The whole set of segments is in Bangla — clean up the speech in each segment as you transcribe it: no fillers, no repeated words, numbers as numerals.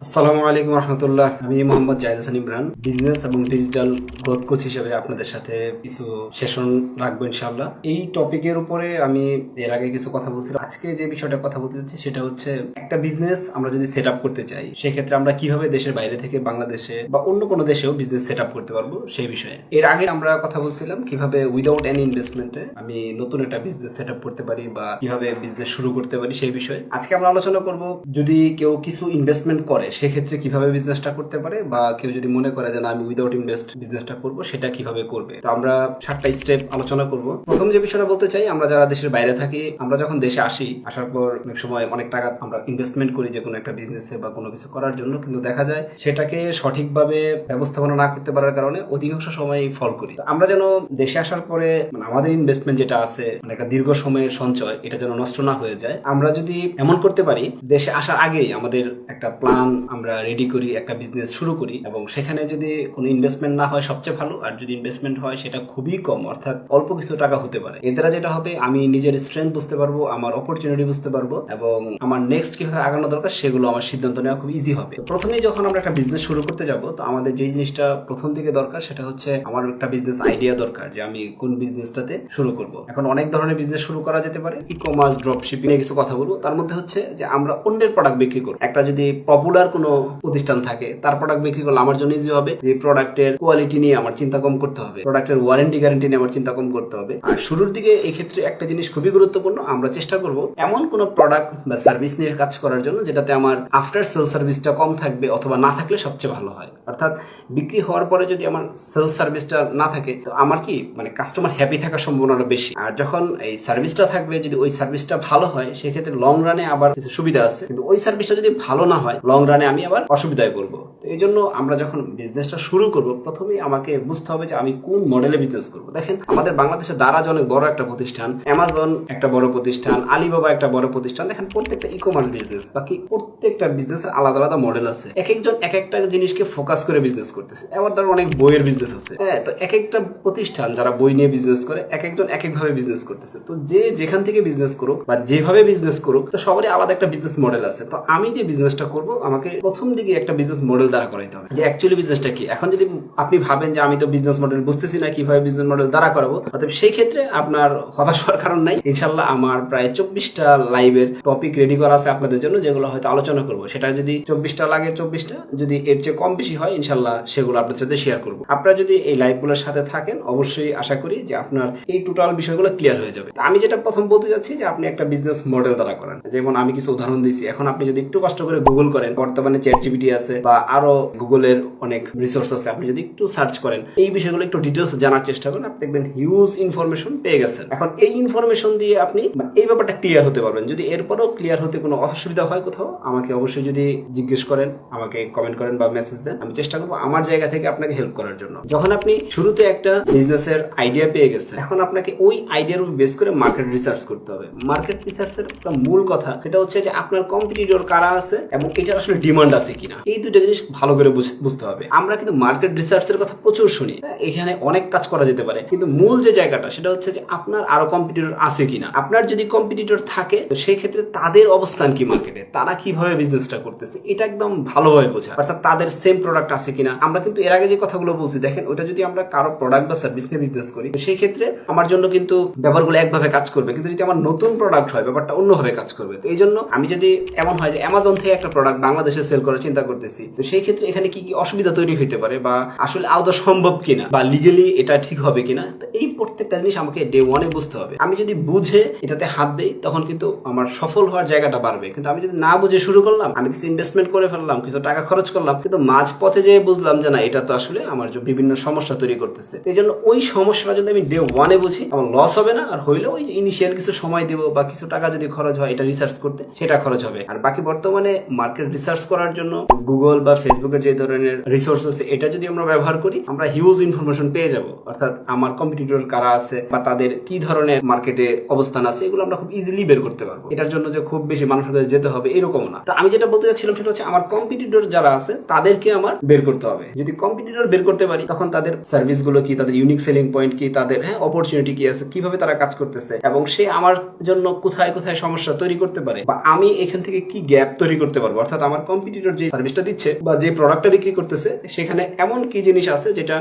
আসসালামু আলাইকুম রহমতুল্লাহ। আমি মোহাম্মদ জাহিদ হাসান ইমরান, বিজনেস এবং ডিজিটাল গ্রোথ কোচ হিসেবে আপনাদের সাথে কিছু সেশন রাখবো ইনশাআল্লাহ। এই টপিকের উপরে আমি এর আগে কিছু কথা বলছিলাম। আজকে যে বিষয়টা কথা বলতে চাচ্ছি সেটা হচ্ছে একটা বিজনেস আমরা যদি সেট আপ করতে চাই, সেক্ষেত্রে আমরা কিভাবে দেশের বাইরে থেকে বাংলাদেশে বা অন্য কোনো দেশেও বিজনেস সেট আপ করতে পারবো সেই বিষয়ে। এর আগে আমরা কথা বলছিলাম কিভাবে উইদাউট এনি ইনভেস্টমেন্টে আমি নতুন একটা বিজনেস সেট আপ করতে পারি বা কিভাবে বিজনেস শুরু করতে পারি সেই বিষয়ে। আজকে আমরা আলোচনা করব যদি কেউ কিছু ইনভেস্টমেন্ট করে সেক্ষেত্রে কিভাবে বিজনেসটা করতে পারে, বা কেউ যদি মনে করে যে না আমি উইদাউট ইনভেস্ট বিজনেসটা করবো সেটা কিভাবে করবে। তো আমরা 7টা স্টেপ আলোচনা করব। প্রথম যে বিষয়টা বলতে চাই, আমরা যারা দেশের বাইরে থাকি, আমরা যখন দেশে আসি, আসার পর অনেক সময় অনেক টাকা আমরা ইনভেস্টমেন্ট করি যে কোনো একটা বিজনেসে বা কোনো কিছু করার জন্য, কিন্তু দেখা যায় সেটাকে সঠিকভাবে ব্যবস্থাপনা না করতে পারার কারণে অধিকাংশ সময় ফল করি। আমরা যেন দেশে আসার পরে আমাদের ইনভেস্টমেন্ট যেটা আছে একটা দীর্ঘ সময়ের সঞ্চয়, এটা যেন নষ্ট না হয়ে যায়, আমরা যদি এমন করতে পারি দেশে আসার আগেই আমাদের একটা প্ল্যান আমরা রেডি করি, একটা বিজনেস শুরু করি, এবং সেখানে যদি কোনো ইনভেস্টমেন্ট না হয় সবচেয়ে ভালো, আর যদি ইনভেস্টমেন্ট হয় সেটা খুবই কম, অর্থাৎ অল্প কিছু টাকা হতে পারে। এর দ্বারা যেটা হবে আমি নিজের স্ট্রেংথ বুঝতে পারবো, আমার অপরচুনিটি বুঝতে পারবো, এবং আমার নেক্সট কিভাবে আগানো দরকার সেগুলো আমার সিদ্ধান্ত নেওয়া খুব ইজি হবে। প্রথমেই যখন আমরা একটা বিজনেস শুরু করতে যাব, তো আমাদের যে জিনিসটা প্রথম দিকে দরকার সেটা হচ্ছে আমার একটা বিজনেস আইডিয়া দরকার, যে আমি কোন বিজনেসটাতে শুরু করব। এখন অনেক ধরনের বিজনেস শুরু করা যেতে পারে, ই কমার্স, ড্রপ শিপিং এর কিছু কথা বলবো। তার মধ্যে হচ্ছে যে আমরা অন্যের প্রোডাক্ট বিক্রি করব। একটা যদি পপুলার কোনো প্রতিষ্ঠান থাকে তার প্রোডাক্ট বিক্রি করলে আমার জন্য ইজি হবে, যে প্রোডাক্টের কোয়ালিটি নিয়ে আমার চিন্তা কম করতে হবে, প্রোডাক্টের ওয়ারেন্টি গ্যারান্টি নিয়ে আমার চিন্তা কম করতে হবে। আর শুরুর দিকে এই ক্ষেত্রে একটা জিনিস খুবই গুরুত্বপূর্ণ, আমরা চেষ্টা করব এমন কোন প্রোডাক্ট বা সার্ভিস নিয়ে কাজ করার জন্য যেটাতে আমার আফটার সেল সার্ভিসটা কম থাকবে, অথবা না থাকলে সবচেয়ে ভালো হয়। অর্থাৎ বিক্রি হওয়ার পরে যদি আমার সেল সার্ভিসটা না থাকে, তো আমার কি কাস্টমার হ্যাপি থাকার সম্ভাবনাটা বেশি। আর যখন এই সার্ভিসটা থাকবে, যদি ওই সার্ভিসটা ভালো হয়, সেক্ষেত্রে লং রানে আবার কিছু সুবিধা আছে, কিন্তু ওই সার্ভিসটা যদি ভালো না হয় লং রানে আমি আবার অসুবিধায় পড়বো। তো এই জন্য আমরা যখন বিজনেসটা শুরু করব, প্রথমেই আমাকে বুঝতে হবে যে আমি কোন মডেলে বিজনেস করব। দেখেন আমাদের বাংলাদেশে দারাজ অনেক বড় একটা প্রতিষ্ঠান, অ্যামাজন একটা বড় প্রতিষ্ঠান, আলিবাবা একটা বড় প্রতিষ্ঠান। দেখেন প্রত্যেকটা ই কমার্স বিজনেস, বাকি প্রত্যেকটা বিজনেসের আলাদা আলাদা মডেল আছে। এক একজন এক একটা জিনিসকে ফোকাস করে বিজনেস করতেছে। এবার ধরো অনেক বইয়ের বিজনেস আছে, হ্যাঁ, তো এক একটা প্রতিষ্ঠান যারা বই নিয়ে বিজনেস করে এক একজন এক একভাবে বিজনেস করতেছে। তো যে যেখান থেকে বিজনেস করুক বা যেভাবে বিজনেস করুক, তো সবারই আলাদা একটা বিজনেস মডেল আছে। তো আমি যে বিজনেসটা করব, আমাকে প্রথম দিকে একটা বিজনেস মডেল দ্বারা করাইতে হবে যে অ্যাকচুয়ালি বিজনেসটা কি। এখন যদি আপনি ভাবেন যে আমি তো বিজনেস মডেল বুঝতেছি না কিভাবে বিজনেস মডেল দ্বারা করাবো, অতএব সেই ক্ষেত্রে আপনার হতাশ হওয়ার কারণ নাই। ইনশাল্লাহ আমার প্রায় 24টা লাইভের টপিক রেডি করা আছে আপনাদের জন্য, যেগুলো হয়তো আলোচনা করবো। সেটা যদি 24টা লাগে 24টা, যদি এর চেয়ে কম বেশি হয় ইনশাল্লাহ সেগুলো আপনাদের সাথে শেয়ার করবো। আপনারা যদি এই লাইভগুলোর সাথে থাকেন, অবশ্যই আশা করি যে আপনার এই টোটাল বিষয়গুলো ক্লিয়ার হয়ে যাবে। আমি যেটা প্রথম বলতে যাচ্ছি যে আপনি একটা বিজনেস মডেল দ্বারা করেন। যেমন আমি কিছু উদাহরণ দিয়েছি, এখন আপনি যদি একটু কষ্ট করে গুগল করেন, বর্তমানে চ্যাটজিপিটি আছে বা আরো গুগলের অনেক রিসোর্স আছে, আপনি যদি একটু সার্চ করেন, এই বিষয়গুলো একটু ডিটেলস জানার চেষ্টা করেন, আপনি দেখবেন হিউজ ইনফরমেশন পেয়ে গেছেন। এখন এই ইনফরমেশন দিয়ে আপনি এই ব্যাপারটা ক্লিয়ার হতে পারবেন। যদি এরপরও ক্লিয়ার হতে কোনো অসুবিধা হয় কোথাও, আমাকে অবশ্যই যদি জিজ্ঞেস করেন, আমাকে কমেন্ট করেন বা মেসেজ দেন, আমি চেষ্টা করবো আমার জায়গা থেকে আপনাকে হেল্প করার জন্য। যখন আপনি শুরুতে একটা বিজনেসের আইডিয়া পেয়ে গেছেন, এখন আপনাকে ওই আইডিয়ার উপর বেস করে মার্কেট রিসার্চ করতে হবে। মার্কেট রিসার্চের একটা মূল কথা সেটা হচ্ছে যে আপনার কম্পিটিটর কারা আছে এবং এটার আসলে ডিমান্ড আছে কিনা, এই দুটো জিনিস ভালো করে বুঝতে হবে। আমরা কিন্তু মার্কেট রিসার্চের কথা প্রচুর শুনি, এখানে অনেক কাজ করা যেতে পারে, কিন্তু মূল যে জায়গাটা সেটা হচ্ছে যে আপনার আরো কম্পিটিটর আছে কিনা। আপনার যদি কম্পিটিটর থাকে, তো সেই ক্ষেত্রে তাদের অবস্থান কি মার্কেটে, তারা কিভাবে বিজনেসটা করতেছে, এটা একদম ভালোভাবে বোঝা। অর্থাৎ তাদের সেম প্রোডাক্ট আছে কিনা। আমরা কিন্তু এর আগে যে কথাগুলো বলছি, দেখেন ওটা যদি আমরা কারো প্রোডাক্ট বা সার্ভিস নিয়ে বিজনেস করি, তো সেই ক্ষেত্রে আমার জন্য কিন্তু ব্যাপারগুলো একভাবে কাজ করবে, কিন্তু যদি আমার নতুন প্রোডাক্ট হয় ব্যাপারটা অন্যভাবে কাজ করবে। তো এই জন্য আমি যদি এমন হয় যে অ্যামাজন থেকে একটা প্রোডাক্ট বাংলাদেশে সেল করার চিন্তা করতেছি, তো সেই ক্ষেত্রে এখানে কি কি অসুবিধা তৈরি হতে পারে, বা আসলে আদৌ সম্ভব কিনা, বা লিগেলি এটা ঠিক হবে কিনা, তো এই প্রত্যেকটা জিনিস আমাকে ডে ওয়ানে বুঝতে হবে। আমি যদি বুঝে এটাতে হাত দেই, তখন কিন্তু আমার সফল হওয়ার জায়গাটা বাড়বে। কিন্তু আমি যদি না বুঝে শুরু করলাম, আমি কিছু ইনভেস্টমেন্ট করে ফেললাম, কিছু টাকা খরচ করলাম, কিন্তু মাঝ পথে যেয়ে বুঝলাম যে না, এটা তো আসলে আমার বিভিন্ন সমস্যা তৈরি করতেছে। এই জন্য ওই সমস্যাটা যদি আমি ডে ওয়ানে বুঝি, আমার লস হবে না। আর হইলেও ওই ইনিশিয়াল কিছু সময় দেবো বা কিছু টাকা যদি খরচ হয় এটা রিসার্চ করতে, সেটা খরচ হবে। আর বাকি বর্তমানে মার্কেট রিসার্চ করার জন্য গুগল বা ফেসবুকের যে ধরনের রিসোর্স আছে, এটা যদি আমরা ব্যবহার করি, আমরা হিউজ ইনফরমেশন পেয়ে যাব। অর্থাৎ আমার কম্পিটিটর কারা আছে বা তাদের কি ধরনের মার্কেটে অবস্থান আছে, এগুলো আমরা খুব ইজিলি বের করতে পারবো। এটার জন্য যে খুব বেশি মানুষদের যেতে হবে এরকম না। তো আমি যেটা বলতে চাচ্ছিলাম সেটা হচ্ছে আমার কম্পিটিটর যারা আছে তাদেরকে আমার বের করতে হবে। যদি কম্পিটিটর বের করতে পারি, তখন তাদের সার্ভিস গুলো কি, তাদের ইউনিক সেলিং পয়েন্ট কি, তাদের অপরচুনিটি কি আছে, কিভাবে তারা কাজ করতেছে, এবং সে আমার জন্য কোথায় কোথায় সমস্যা তৈরি করতে পারে, বা আমি এখান থেকে কি গ্যাপ তৈরি করতে পারবো। অর্থাৎ আমার কম্পিটিটর যে সার্ভিসটা দিচ্ছে বা যে প্রোডাক্টটা বিক্রি করতেছে সেখানে এমন কি জিনিস আছে যেটা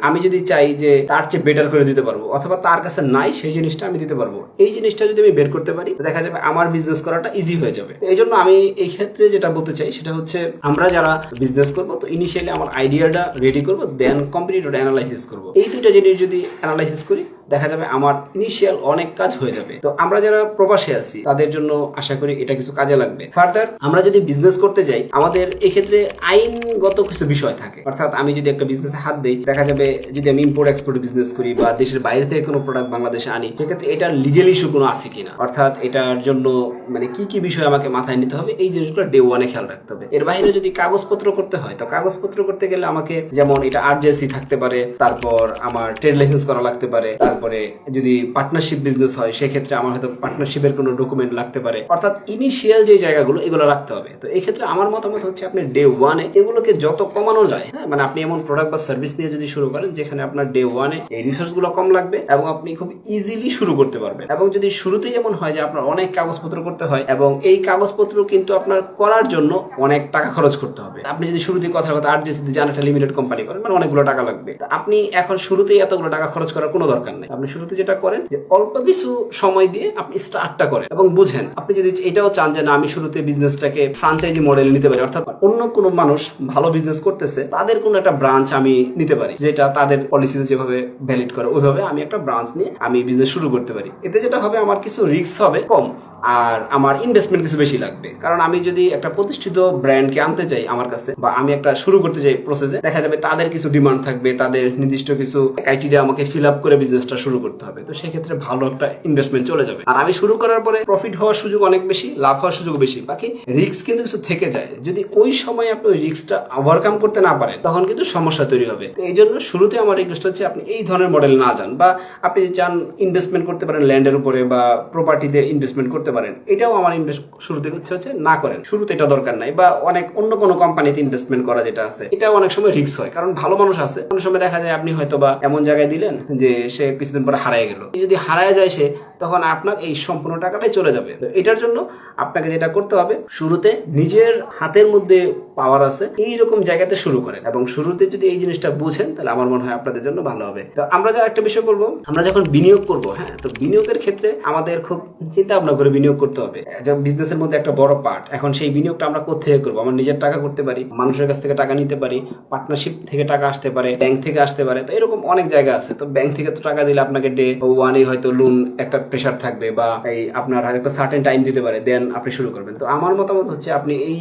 আমি যদি চাই যে তার চেয়ে বেটার করে দিতে পারবো, অথবা তার কাছে নাই সেই জিনিসটা আমি দিতে পারবো। এই জিনিসটা যদি আমি বের করতে পারি দেখা যাবে আমার বিজনেস করাটা ইজি হয়ে যাবে। এই জন্য আমি এই ক্ষেত্রে যেটা বলতে চাই সেটা হচ্ছে, আমরা যারা বিজনেস করবো তো ইনিশিয়ালি আমার আইডিয়াটা রেডি করবো, দেন কম্পিটিটর অ্যানালাইসিস করবো। এই দুইটা জিনিস যদি অ্যানালাইসিস করি দেখা যাবে আমার ইনিশিয়াল অনেক কাজ হয়ে যাবে। তো আমরা যারা প্রবাসে আছি তাদের জন্য আশা করি এটা কিছু কাজে লাগবে। ফার্দার আমরা যদি বিজনেস করতে যাই আমাদের এক্ষেত্রে আইনগত কিছু বিষয় থাকে, অর্থাৎ আমি যদি একটা বিজনেসে হাত দিই দেখা যাবে যদি আমি ইম্পোর্ট এক্সপোর্ট বিজনেস করি বা দেশের বাইরে থেকে কোনো প্রোডাক্ট বাংলাদেশে আনি সেক্ষেত্রে এটা লিগেল ইস্যু কোনো আছে কিনা, অর্থাৎ এটার জন্য মানে কি কি বিষয় আমাকে মাথায় নিতে হবে এই জিনিসগুলো ডে ওয়ানে খেয়াল রাখতে হবে। এর বাইরে যদি কাগজপত্র করতে হয় তো কাগজপত্র করতে গেলে আমাকে যেমন এটা আরজেসি থাকতে পারে, তারপর আমার ট্রেড লাইসেন্স করা লাগতে পারে, তারপরে যদি পার্টনারশিপ বিজনেস হয় সেক্ষেত্রে আমার হয়তো পার্টনারশিপের কোনো ডকুমেন্ট লাগতে পারে, অর্থাৎ ইনিশিয়াল যে জায়গাগুলো এগুলো রাখতে হবে। তো এই ক্ষেত্রে আমার মতামত হচ্ছে আপনি ডে ওয়ানে এগুলোকে যত কমানো যায়, হ্যাঁ মানে আপনি এমন প্রোডাক্ট বা সার্ভিস নিয়ে যদি শুরু করেন যেখানে আপনার ডে ওয়ানে এই রিসোর্স গুলো কম লাগবে এবং আপনি খুব ইজিলি শুরু করতে পারবেন। এবং যদি শুরুতেই এমন হয় যে আপনার অনেক কাগজপত্র করতে হয় এবং এই কাগজপত্র কিন্তু আপনার করার জন্য অনেক টাকা খরচ করতে হবে, আপনি যদি শুরুতেই কথার কথা আরজেসি জান একটা লিমিটেড কোম্পানি করেন মানে অনেকগুলো টাকা লাগবে, আপনি এখন শুরুতেই এতগুলো টাকা খরচ করার কোনো দরকার নেই। আপনি শুরুতে যেটা করেন যে অল্প কিছু সময় দিয়ে আপনি স্টার্টটা করেন এবং বুঝেন। আপনি যদি এটাও চান যে না আমি শুরুতে বিজনেসটাকে ফ্রাঞ্চাইজি মডেল নিতে পারি, অর্থাৎ অন্য কোনো মানুষ ভালো বিজনেস করতেছে তাদের কোনো একটা ব্রাঞ্চ আমি নিতে পারি যেটা তাদের পলিসিতে যেভাবে ভ্যালিড করে ওইভাবে আমি একটা ব্রাঞ্চ নিয়ে আমি বিজনেস শুরু করতে পারি। এতে যেটা হবে আমার কিছু রিস্ক হবে কম আর আমার ইনভেস্টমেন্ট কিছু বেশি লাগবে। কারণ আমি যদি একটা প্রতিষ্ঠিত ব্র্যান্ডকে আনতে চাই আমার কাছে বা আমি একটা শুরু করতে চাই প্রসেসে, দেখা যাবে তাদের কিছু ডিমান্ড থাকবে, তাদের নির্দিষ্ট কিছু ক্রাইটেরিয়া আমাকে ফিল আপ করে বিজনেসটা শুরু করতে হবে। তো সেক্ষেত্রে ভালো একটা ইনভেস্টমেন্ট চলে যাবে। আর আমি শুরু করার পরে প্রফিট হওয়ার সুযোগ অনেক বেশি, লাভ হওয়ার সুযোগ বেশি, বাকি রিস্ক কিন্তু কিছু থেকে যায়। যদি ওই সময় আপনি ওই রিস্কটা ওভারকাম করতে না পারেন তখন কিন্তু সমস্যা তৈরি হবে। তো এই জন্য শুরুতে আমার রিকোয়েস্ট হচ্ছে আপনি এই ধরনের মডেল না যান, বা আপনি চান ইনভেস্টমেন্ট করতে পারেন ল্যান্ডের উপরে বা প্রপার্টিতে ইনভেস্টমেন্ট করতে পারেন, এটাও আমার শুরুতে হচ্ছে না করেন, শুরুতে এটা দরকার নাই। বা অনেক অন্য কোনো কোম্পানিতে ইনভেস্টমেন্ট করা যেটা আছে এটাও অনেক সময় রিস্ক হয়, কারণ ভালো মানুষ আছে অনেক সময় দেখা যায় আপনি হয়তো বা এমন জায়গায় দিলেন যে সে কিছুদিন পরে হারায় গেল। যদি হারায় যায় সে তখন আপনার এই সম্পূর্ণ টাকাটাই চলে যাবে। তো এটার জন্য আপনাকে যেটা করতে হবে শুরুতে নিজের হাতের মধ্যে পাওয়ার আছে এইরকম জায়গাতে শুরু করেন এবং শুরুতে যদি এই জিনিসটা বুঝেন তাহলে আমার মনে হয় আপনাদের জন্য ভালো হবে। তো আমরা যা একটা বিষয় করবো, আমরা যখন বিনিয়োগ করবো, হ্যাঁ তো বিনিয়োগের ক্ষেত্রে আমাদের খুব চিন্তা ভাবনা করে বিনিয়োগ করতে হবে। বিজনেসের মধ্যে একটা বড় পার্ট, এখন সেই বিনিয়োগটা আমরা কোথেকে করবো? আমার নিজের টাকা করতে পারি, মানুষের কাছ থেকে টাকা নিতে পারি, পার্টনারশিপ থেকে টাকা আসতে পারে, ব্যাংক থেকে আসতে পারে। তো এরকম অনেক জায়গা আছে। তো ব্যাংক থেকে তো টাকা দিলে আপনাকে ডে ওয়ানে হয়তো লোন একটা প্রেশার থাকবে বা এই আপনার একটা সার্টেন টাইম দিতে পারে, দেন আপনি শুরু করবেন। তো আমার মতামত হচ্ছে আপনি এই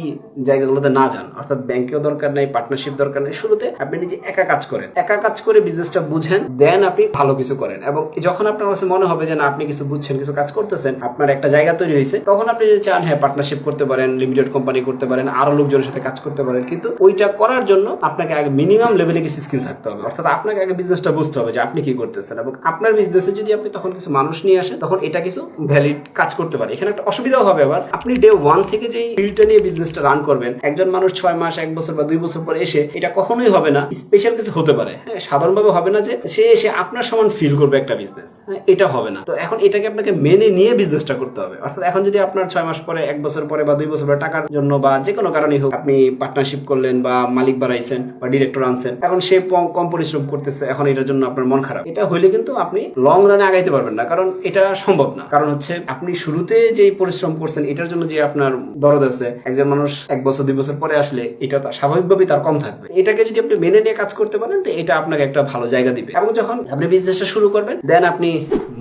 জায়গাগুলোতে না যান, অর্থাৎ ব্যাংকেও দরকার নাই, পার্টনারশিপ দরকার নাই। শুরুতে আপনি নিজে একা কাজ করেন, একা কাজ করে বিজনেসটা বুঝেন, দেন আপনি ভালো কিছু করেন। এবং যখন আপনার কাছে মনে হবে যে না আপনি কিছু বুঝছেন, কিছু কাজ করতেছেন, আপনার একটা জায়গা তৈরি হয়েছে, তখন আপনি যদি চান হ্যাঁ পার্টনারশিপ করতে পারেন, লিমিটেড কোম্পানি করতে পারেন, আরো লোকজনের সাথে কাজ করতে পারেন। কিন্তু ওইটা করার জন্য আপনাকে আগে মিনিমাম লেভেলে কিছু স্কিল থাকতে হবে, অর্থাৎ আপনাকে আগে বিজনেসটা বুঝতে হবে যে আপনি কি করতেছেন। এবং আপনার বিজনেসে যদি আপনি তখন কিছু মানুষ নিয়ে আসেন তখন এটা কিছু ভ্যালিড কাজ করতে পারে। এখানে একটা অসুবিধাও হবে, আবার আপনি ডে ওয়ান থেকে যে ফিল্ডটা নিয়ে বিজনেসটা রান করবেন, একজন মানুষ 6 মাস 1 বছর বা 2 বছর পরে এসে এটা কখনোই হবে না। স্পেশাল কিছু হতে পারে, হ্যাঁ সাধারণভাবে হবে না যে সে এসে আপনার সমান ফিল করবে একটা বিজনেস, এটা হবে না। তো এখন এটাকে আপনাকে মেনে নিয়ে বিজনেসটা করতে হবে। অর্থাৎ এখন যদি আপনার 6 মাস পরে 1 বছর পরে বা 2 বছর পরে টাকার জন্য বা যে কোনো কারণেই হোক আপনি পার্টনারশিপ করলেন বা মালিক বাড়াইছেন বা ডিরেক্টর আনছেন, এখন সে কম পরিশ্রম করতেছে, এখন এটার জন্য আপনার মন খারাপ, এটা হইলে কিন্তু আপনি লং রানে আগাইতে পারবেন না, কারণ এটা সম্ভব না। কারণ হচ্ছে আপনি শুরুতে যে পরিশ্রম করছেন এটার জন্য যে আপনার দরদ আছে, একজন মানুষ 1 বছর 2 বছর পরে আসলে এটা স্বাভাবিকভাবেই তার কম থাকবে। এটাকে যদি আপনি মেনে নিয়ে কাজ করতে পারেন তো এটা আপনাকে একটা ভালো জায়গা দিবে। এবং যখন আপনি বিজনেসটা শুরু করবেন দেন আপনি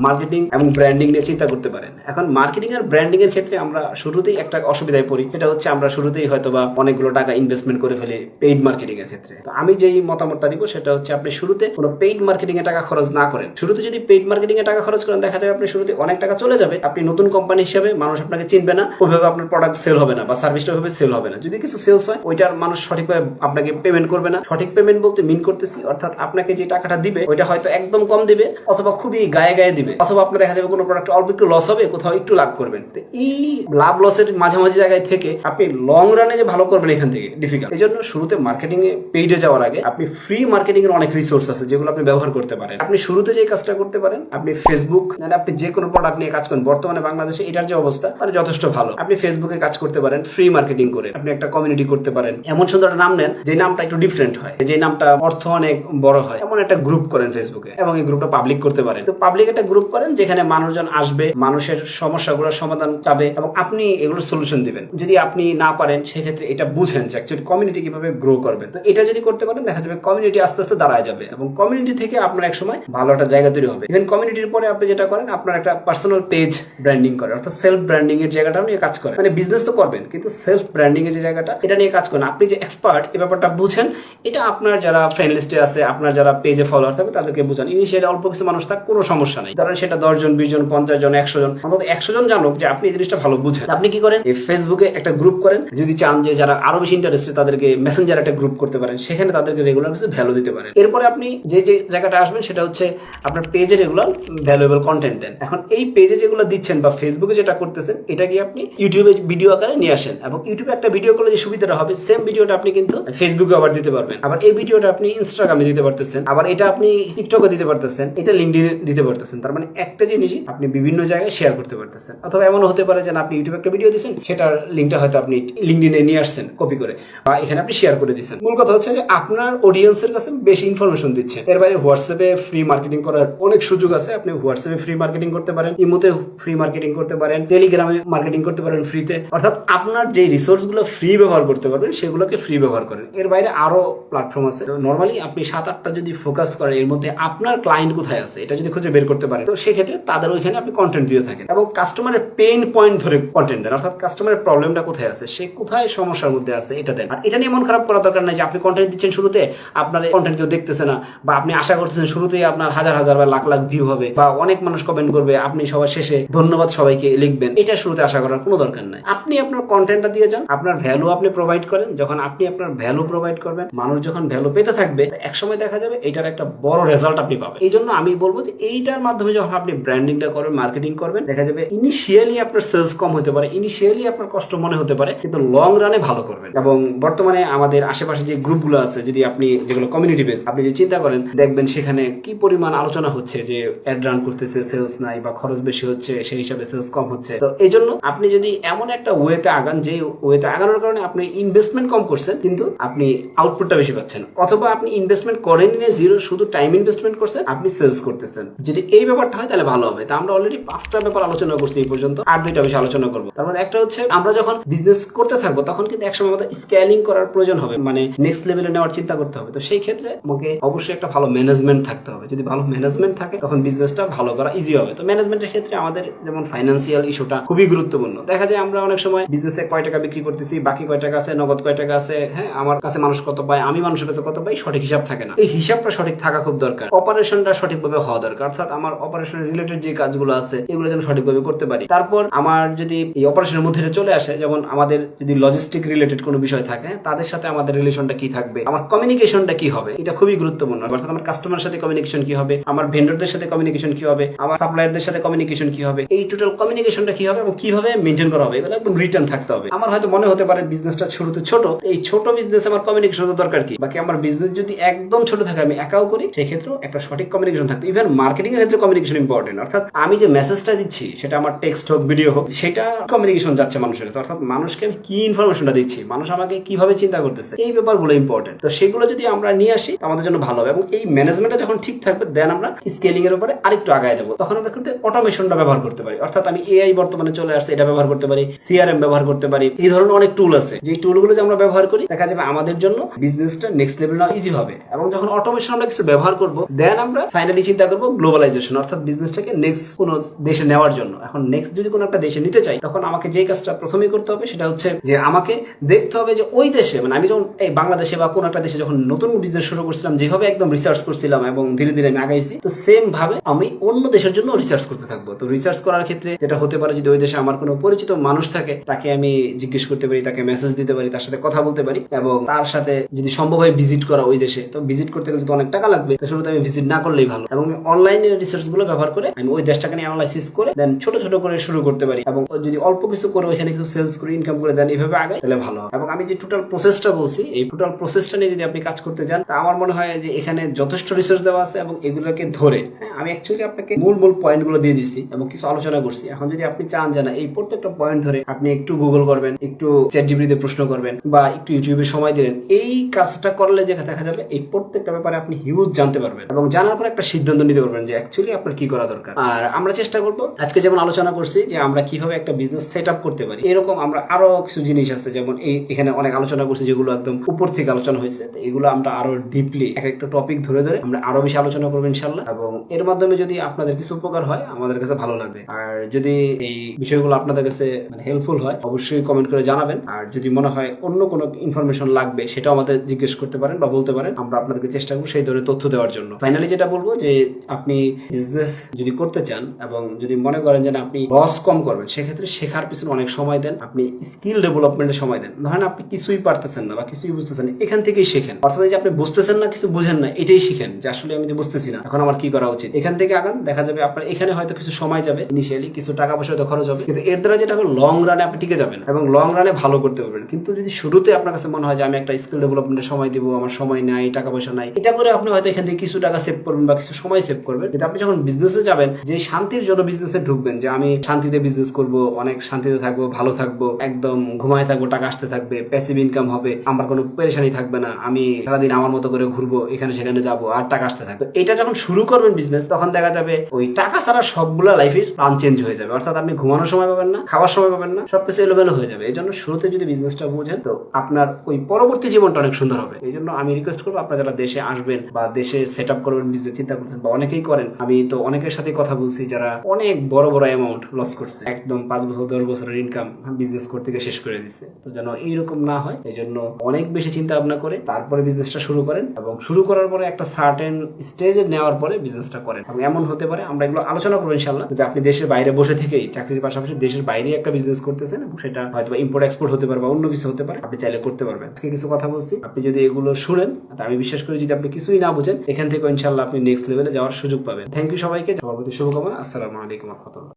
মার্কেটিং এবং ব্র্যান্ডিং নিয়ে চিন্তা করতে পারেন। এখন মার্কেটিং আর ব্র্যান্ডিং এর ক্ষেত্রে আমরা শুরুতেই একটা অসুবিধায় পড়ি, সেটা হচ্ছে আমরা শুরুতেই হয়তোবা অনেকগুলো টাকা ইনভেস্টমেন্ট করে ফেলি পেইড মার্কেটিং এর ক্ষেত্রে। তো আমি যেই মতামতটা দিব সেটা হচ্ছে আপনি শুরুতে কোনো পেইড মার্কেটিং এ টাকা খরচ না করেন। শুরুতে যদি পেইড মার্কেটিং এ টাকা খরচ করেন দেখা যাবে আপনি শুরুতে অনেক টাকা চলে যাবে, আপনি নতুন কোম্পানি হিসেবে মানুষ আপনাকে চিনবে না, ওইভাবে আপনার প্রোডাক্ট সেল হবে না বা সার্ভিসটা ওইভাবে সেল হবে না। যদি কিছু সেলস হয় ওইটার মানুষ সঠিকভাবে আপনাকে পেমেন্ট করবে না। সঠিক পেমেন্ট বলতে মিন করতেছি অর্থাৎ আপনাকে যে টাকাটা দিবে ওইটা হয়তো একদম কম দিবে অথবা খুবই গায়ে গায়ে দিবে। দিবে, অথবা আপনার দেখা যাবে কোনো প্রোডাক্ট অল্প একটু লস হবে, কোথাও একটু লাভ করবেন। তো এই লাভ লসের মাঝামাঝি জায়গায় থেকে আপনি লং রানে যে ভালো করবেন এখান থেকে ডিফিকাল্ট। এই জন্য শুরুতে মার্কেটিং এ পেইডে যাওয়ার আগে আপনি ফ্রি মার্কেটিং এর অনেক রিসোর্স আছে যেগুলো আপনি ব্যবহার করতে পারেন। আপনি শুরুতে যে কাজটা করতে পারেন, আপনি ফেসবুক, আপনি যে কোনো প্রোডাক্ট নিয়ে কাজ করেন, বর্তমানে বাংলাদেশে এটার যে অবস্থা মানে যথেষ্ট ভালো, আপনি ফেসবুকে কাজ করতে পারেন ফ্রি মার্কেটিং করে। আপনি একটা কমিউনিটি করতে পারেন, এমন সুন্দর একটা নাম নেন যে নামটা একটু ডিফারেন্ট হয়, যে নামটা অর্থ অনেক বড় হয়, এমন একটা গ্রুপ করেন ফেসবুকে এবং এই গ্রুপটা পাবলিক করতে পারেন। তো পাবলিক একটা গ্রুপ করেন যেখানে মানুষজন আসবে, মানুষের সমস্যাগুলোর সমাধান চাবে এবং আপনি এগুলোর সলিউশন দিবেন। যদি আপনি না পারেন সেক্ষেত্রে এটা বুঝেন যে অ্যাকচুয়ালি কমিউনিটি কিভাবে গ্রো করবেন। তো এটা যদি করতে পারেন দেখা যাবে কমিউনিটি আস্তে আস্তে দাঁড়ায় যাবে এবং কমিউনিটি থেকে আপনার এক সময় ভালো একটা জায়গা তৈরি হবে। ইভেন কমিউনিটির পরে আপনি যেটা করেন, আপনার একটা পার্সোনাল পেজ ব্র্যান্ডিং করেন, অর্থাৎ সেলফ ব্র্যান্ডিং এর জায়গাটা নিয়ে কাজ করেন। মানে বিজনেস তো করবেন কিন্তু সেলফ ব্র্যান্ডিং এর যে জায়গাটা এটা নিয়ে কাজ করেন। আপনি যে এক্সপার্ট এই ব্যাপারটা বুঝেন, এটা আপনার যারা ফ্রেন্ড লিস্টে আছে, আপনার যারা পেজে ফলোয়ার থাকবে তাদেরকে বুঝান। ইনিশিয়ালি অল্প কিছু মানুষ থাক, কোনো সমস্যা নেই, ধরেন সেটা 10 জন, 20 জন, 50 জন, 100 জন, অন্তত 100 জন জানুক যে আপনি এই জিনিসটা ভালো বুঝেন। আপনি কি করেন, এই ফেসবুকে একটা গ্রুপ করেন। যদি চান যে যারা আরো বেশি ইন্টারেস্টেড তাদেরকে মেসেঞ্জার একটা গ্রুপ করতে পারেন, সেখানে তাদেরকে রেগুলার কিছু ভ্যালু দিতে পারেন। এরপরে আপনি যে যে জায়গাটা আসবেন সেটা হচ্ছে আপনার পেজে রেগুলার ভ্যালুয়েবল কন্টেন্ট দেন। এখন এই পেজে যেগুলো দিচ্ছেন বা ফেসবুকে যেটা করতেছেন, এটা কি আপনি ইউটিউবে ভিডিও আকারে নিয়ে আসেন এবং ইউটিউবে একটা ভিডিও করলে যে সুবিধাটা হবে, সেম ভিডিওটা আপনি কিন্তু ফেসবুকে আবার দিতে পারবেন। আবার এই ভিডিওটা আপনি ইনস্টাগ্রামে দিতে পারতেছেন, আবার এটা আপনি টিকটকে দিতে পারতেছেন, এটা লিঙ্কডইনে দিতে পারতেছেন। তার মানে একটা জিনিসই আপনি বিভিন্ন জায়গায় শেয়ার করতে পারতেছেন। অথবা এমন হতে পারে যে আপনি ইউটিউবে একটা ভিডিও দিচ্ছেন, সেটার লিঙ্কটা হয়তো আপনি লিঙ্কডইনে নিয়ে আসছেন কপি করে, বা এখানে আপনি শেয়ার করে দিচ্ছেন। মূল কথা হচ্ছে যে আপনার অডিয়েন্সের কাছে বেশি ইনফরমেশন দিচ্ছেন। এর বাইরে হোয়াটসঅ্যাপে ফ্রি মার্কেটিং করার অনেক সুযোগ আছে। আপনি হোয়াটসঅ্যাপে ফ্রি মার্কেটিং করতে পারেন, ইমোতে ফ্রি মার্কেটিং করতে পারেন, টেলিগ্রামে মার্কেটিং করতে পারেন ফ্রিতে। অর্থাৎ আপনার যে রিসোর্স গুলো ফ্রি ব্যবহার করতে পারবেন সেগুলোকে ফ্রি ব্যবহার করেন। এর বাইরে আরো প্ল্যাটফর্ম আছে। নর্মালি আপনি 7-8টা যদি ফোকাস করেন, এর মধ্যে আপনার ক্লায়েন্ট কোথায় আছে এটা যদি খুঁজে বের করতে পারেন, তো সেক্ষেত্রে তাদের ওইখানে আপনি কন্টেন্ট দিয়ে থাকেন এবং কাস্টমারের পেইন পয়েন্ট ধরে কন্টেন্ট দেন। অর্থাৎ কাস্টমারের প্রবলেমটা কোথায় আছে, সে কোথায় সমস্যার মধ্যে আছে এটা দেন। আর এটা নিয়ে মন খারাপ করা দরকার নাই যে আপনি কন্টেন্ট দিচ্ছেন শুরুতে, আপনার কন্টেন্ট কেউ দেখতেছে না, বা আপনি আশা করতেছেন শুরুতেই আপনার হাজার হাজার বা লাখ লাখ ভিউ হবে বা অনেক মানুষ কমেন্ট করবে, আপনি সবার শেষে ধন্যবাদ সবাইকে লিখবেন। এটা শুরুতে আশা করার কোনো দরকার নাই। আপনি আপনার কন্টেন্টটা দিয়ে যান, আপনার ভ্যালু আপনি প্রোভাইড করেন। যখন আপনি আপনার ভ্যালু প্রোভাইড করবেন, মানুষ যখন ভ্যালু পেতে থাকবে, একসময় দেখা যাবে এটার একটা বড় রেজাল্ট আপনি পাবেন। এই জন্য আমি বলবো যে এইটার মাধ্যমে যখন আপনি ব্র্যান্ডিংটা করবেন, মার্কেটিং করবেন, দেখা যাবে ইনিশিয়ালি আপনার সেলস কম হতে পারে, ইনিশিয়ালি আপনার কষ্ট মনে হতে পারে, কিন্তু লং রানে ভালো করবেন। এবং বর্তমানে আমাদের আশেপাশে যে গ্রুপগুলো আছে, যদি আপনি যেগুলো কমিউনিটি বেস, আপনি যদি চিন্তা করেন দেখবেন সেখানে কি পরিমাণ আলোচনা হচ্ছে যে অ্যাড রান করতেছে, সেলস নাই বা খরচ বেশি হচ্ছে, সেই হিসাবে সেলস কম হচ্ছে। তো এই জন্য আপনি যদি এমন একটা ওয়েতে আগান, যে ওয়েতে আগানোর কারণে আপনি ইনভেস্টমেন্ট কম করছেন কিন্তু আপনি আউটপুটটা বেশি পাচ্ছেন, অথবা আপনি ইনভেস্টমেন্ট করেন নিয়ে জিরো, শুধু টাইম ইনভেস্টমেন্ট করছেন, আপনি সেলস করতেছেন, যদি এই ব্যাপারটা হয় তাহলে ভালো হবে। তা আমরা অলরেডি 5টা ব্যাপার আলোচনা করছি এই পর্যন্ত, আর 2টা বেশি আলোচনা করবো। তার মধ্যে একটা হচ্ছে আমরা যখন বিজনেস করতে থাকবো তখন কিন্তু একসময় আমাদের স্কেলিং করার প্রয়োজন হবে, মানে নেক্সট লেভেলে নেওয়ার চিন্তা করতে হবে। তো সেই ক্ষেত্রে আমাকে অবশ্যই একটা ভালো ম্যানেজমেন্ট থাকতে হবে। যদি ভালো ম্যানেজমেন্ট থাকে তখন বিজনেসটা ভালো করা ইজি হবে। তো ম্যানেজমেন্টের ক্ষেত্রে আমাদের যেমন ফাইন্যান্সিয়াল ইস্যুটা খুবই গুরুত্বপূর্ণ। দেখা যায় আমরা অনেক সময় বিজনেসে কয় টাকা বিক্রি করতেছি, বাকি কয় টাকা আছে, নগদ কয় টাকা আছে, হ্যাঁ আমার কাছে মানুষ কত পায়, আমি মানুষের কাছে কত পাই, সঠিক হিসাব থাকে না। এই হিসাবটা সঠিক থাকা খুব দরকার। অপারেশনটা সঠিকভাবে হওয়া দরকার, অর্থাৎ আমার অপারেশন রিলেটেড যে কাজগুলো আছে এগুলো যেন সঠিকভাবে করতে পারি। তারপর আমার যদি এই অপারেশনের মধ্যে চলে আসে, যেমন আমাদের যদি লজিস্টিক রিলেটেড কোনো বিষয় থাকে, তাদের সাথে আমাদের রিলেশনটা কি থাকবে, আমার কমিউনিকেশনটা কি হবে, এটা খুবই গুরুত্বপূর্ণ। অর্থাৎ আমার কাস্টমারের সাথে কমিউনিকেশন কি হবে, আমার ভেন্ডরদের সাথে কমিউনিকেশন কি হবে, আমার সাপ্লায়ারদের সাথে কমিউনিকেশন কি হবে, এই টোটাল কমিউনিকেশনটা কি হবে এবং কিভাবে মেনটেন করা হবে, এগুলো একদম রিটার্ন থাকতে হবে। আমার হয়তো মনে হতে পারে বিজনেসটা শুরুতে ছোট, এই ছোট বিজনেস আমার কমিউনিকেশন দরকার কি, বাকি আমার বিজনেস যদি একদম ছোট থাকে, আমি একাও করি, সেই ক্ষেত্রেও একটা সঠিক কমিউনিকেশন থাকতে। ইভেন মার্কেটিং এর ক্ষেত্রে কমিউনিকেশন ইম্পর্টেন্ট। অর্থাৎ আমি যে মেসেজটা দিচ্ছি সেটা আমার টেক্সট হোক, ভিডিও হোক, সেটা কমিউনিকেশন যাচ্ছে মানুষের কাছে। অর্থাৎ মানুষকে আমি কি ইনফরমেশনটা দিচ্ছি, মানুষ আমাকে কিভাবে চিন্তা করতেছে, এই ব্যাপারগুলো ইম্পর্টেন্ট। তো সেগুলো যদি আমরা নিয়ে আসি আমাদের জন্য ভালো হবে। এবং এই ম্যানেজমেন্টটা যখন ঠিক থাকবে, দেন আমরা স্কেলিং এর উপরে আরেকটু আগায় যাবো। তখন আমরা কিন্তু অটোমেশনটা ব্যবহার করতে পারি। অর্থাৎ আমি এআই বর্তমানে চলে আসছে, এটা ব্যবহার করতে পারি, সিআরএম ব্যবহার করতে পারি। এই ধরনের অনেক টুল আছে, যে টুলগুলো যে আমরা ব্যবহার করি, দেখা যাবে আমাদের জন্য বিজনেসটা নেক্সট লেভেল নেওয়া ইজি হবে। এবং যখন অটোমেশন আমরা কিছু ব্যবহার করব, দেন আমরা ফাইনালি চিন্তা করবো গ্লোবালাইজেশন, অর্থাৎ বিজনেসটাকে নেক্সট কোনো দেশে নেওয়ার জন্য। এখন নেক্সট যদি কোনো একটা দেশে নিতে চাই, তখন আমাকে যে কাজটা প্রথমেই করতে হবে সেটা হচ্ছে যে আমাকে দেখতে হবে যে ওই দেশে, মানে আমি যখন এই বাংলাদেশে বা কোনো একটা দেশে যখন নতুন বিজনেস শুরু করছিলাম, যেভাবে একদম রিসার্চ করছিলাম এবং ধীরে ধীরে আমি আগাইছি, তো সেম ভাবে আমি অন্য দেশের জন্য রিসার্চ করতে থাকবো। তো রিসার্চ করার ক্ষেত্রে যেটা হতে পারে, যদি ওই দেশে আমার কোনো পরিচিত মানুষ থাকে, তাকে আমি জিজ্ঞেস করতে পারি, তাকে মেসেজ দিতে পারি, তার সাথে কথা বলতে পারি, এবং তার সাথে যদি সম্ভব হয় ভিজিট করা ওই দেশে। তো ভিজিট করতে গেলে তো অনেক টাকা লাগবে, তো শুরুতে আমি ভিজিট না করলেই ভালো। এবং অনলাইনে রিসার্চ গুলো ব্যবহার করে আমি ওই দেশটাকে অ্যানালাইসিস করে দেন ছোট ছোট করে শুরু করতে পারি, এবং যদি অল্প কিছু করে ওইখানে কিছু সেলস করে ইনকাম করে দেন এইভাবে আগে, তাহলে ভালো হয়। এবং আমি যে টোটাল প্রসেসটা বলছি, এই টোটাল প্রসেসটা নিয়ে যদি আপনি কাজ করতে যান, তা আমার মনে হয় যে এখানে যথেষ্ট রিসার্চ দেওয়া আছে এবং এগুলোকে ধরে, হ্যাঁ, আমি অ্যাকচুয়ালি আপনাকে মূল পয়েন্ট গুলো দিয়ে দিচ্ছি এবং কিছু আলোচনা করছি। এখন যদি আপনি চান যে না এই প্রত্যেকটা পয়েন্ট ধরে আপনি একটু গুগল করবেন, একটু চ্যাটজিপিটিতে প্রশ্ন করবেন বা একটু ইউটিউবে সময় দিলেন, এই কাজটা করলে যে দেখা যাবে এই প্রত্যেকটা ব্যাপারে আপনি হিউজ জানতে পারবেন এবং জানার পর একটা সিদ্ধান্ত নিতে পারবেন যে অ্যাকচুয়ালি আপনার কি করা দরকার। আর আমরা চেষ্টা করবো আজকে যেমন আলোচনা করছি যে আমরা কিভাবে একটা বিজনেস সেট আপ করতে পারি, এরকম আমরা আরো কিছু জিনিস আছে, যেমন এখানে অনেক আলোচনা করছি যেগুলো একদম উপর থেকে আলোচনা হয়েছে, তো এগুলো আমরা আরো ডিপলি এক একটা টপিক ধরে ধরে আমরা আরো বেশি আলোচনা করবো ইনশাল্লাহ। এবং এর মাধ্যমে যদি আপনাদের কিছু উপকার হয় আমাদের কাছে ভালো লাগবে। আর যদি এই বিষয়গুলো আপনাদের কাছে হেল্পফুল হয় অবশ্যই কমেন্ট করে জানাবেন। আর যদি মনে হয় অন্য কোনো ইনফরমেশন লাগবে সেটাও আমাদের জিজ্ঞেস করতে পারেন বা বলতে পারেন, আমরা আপনাদেরকে চেষ্টা করবো সেই ধরনের তথ্য দেওয়ার জন্য। ফাইনালি যেটা বলবো যে আপনি বিজনেস যদি করতে চান এবং যদি মনে করেন যে আপনি লস কম করবেন, সেক্ষেত্রে শেখার পিছনে অনেক সময় দেন, আপনি স্কিল ডেভেলপমেন্টে সময় দেন। ধরেন আপনি কিছুই পারতেছেন না বা কিছুই বুঝতেছেন না, এখান থেকেই শেখেন। অর্থাৎ যে আপনি বুঝতেছেন না, কিছু বুঝেন না, এটাই শিখেন যে আসলে আমি যে বুঝতেছি না, এখন আমার কি করা উচিত। এখান থেকে আগান, দেখা যাবে আপনার এখানে হয়তো কিছু সময় যাবে, ইনিশিয়ালি কিছু টাকা পয়সা হয়তো খরচ হবে, কিন্তু এর দ্বারা যেটা হবে লং রানে আপনি টিকে যাবেন এবং লং রানে ভালো করতে পারবেন। কিন্তু যদি শুরুতে আপনার কাছে মনে হয় যে আমি একটা স্কিল ডেভেলপমেন্টে সময় দিব, আমার সময় নাই, টাকা পয়সা নাই, এটা করে আপনি হয়তো এখান থেকে কিছু টাকা সেভ করবেন বা কিছু সময় সেভ করবেন। কিন্তু আপনি যখন বিজনেসে যাবেন, যে শান্তির জন্য বিজনেসে ঢুকবেন, যে আমি শান্তিতে বিজনেস করব, অনেক শান্তিতে থাকবো, ভালো থাকবো, একদম ঘুমায় থাকবো, টাকা আসতে থাকবে, প্যাসিভ ইনকাম হবে, আমার কোনো পেরেশানি থাকবে না, আমি সারাদিন আমার মতো করে ঘুরবো, এখানে সেখানে যাবো আর টাকা আসতে থাকবে। এটা যখন শুরু করবেন বিজনেস, তখন দেখা যাবে ওই টাকা ছাড়া সবগুলা লাইফের প্ল্যান চেঞ্জ হয়ে যাবে। অর্থাৎ আপনি ঘুমানোর সময় পাবেন না, খাওয়ার সময় পাবেন না, সবকিছু এলোমেলো হয়ে যাবে। এই জন্য শুরুতে যদি বিজনেসটা বুঝেন, তো আপনার ওই পরবর্তী জীবনটা অনেক সুন্দর হবে। এই জন্য আমি রিকোয়েস্ট করবো আপনারা যারা দেশে আসবেন বা দেশে সেট আপ করবেন বিজনেস চিন্তা করছেন বা অনেকেই করেন, আমি তো অনেকের সাথে কথা বলছি যারা অনেক বড় বড় অ্যামাউন্ট লস করছে, একদম 5 বছর 10 বছরের ইনকাম বিজনেস করতে গিয়ে শেষ করে দিচ্ছে। তো যেন এইরকম না হয়, এই জন্য অনেক বেশি চিন্তা ভাবনা করে তারপরে বিজনেসটা শুরু করেন এবং শুরু করার পরে একটা সার্টেন স্টেজে নেওয়ার পরে বিজনেসটা করেন। এবং এমন হতে পারে, আমরা এগুলো আলোচনা করবো ইনশাল্লাহ, যে আপনি দেশের বাইরে বসে থেকেই চাকরির পাশাপাশি দেশের বাইরে একটা বিজনেস করতেছেন এবং সেটা হয়তো ইম্পোর্ট এক্সপোর্ট হতে পারে বা অন্য কিছু হতে পারে, আপনি চাইলে করতে পারবেন। আজকে কিছু কথা বলছি, আপনি যদি এগুলো শুনেন, আমি বিশ্বাস করি যদি আপনি কিছুই না বুঝেন, এখান থেকে ইনশাল্লাহ আপনি নেক্সট লেভেলে যাওয়ার সুযোগ পাবেন। থ্যাংক ইউ সবাইকে, সবার প্রতি শুভকামনা। আসসালামু আলাইকুম ওয়া রাহমাতুল্লাহ।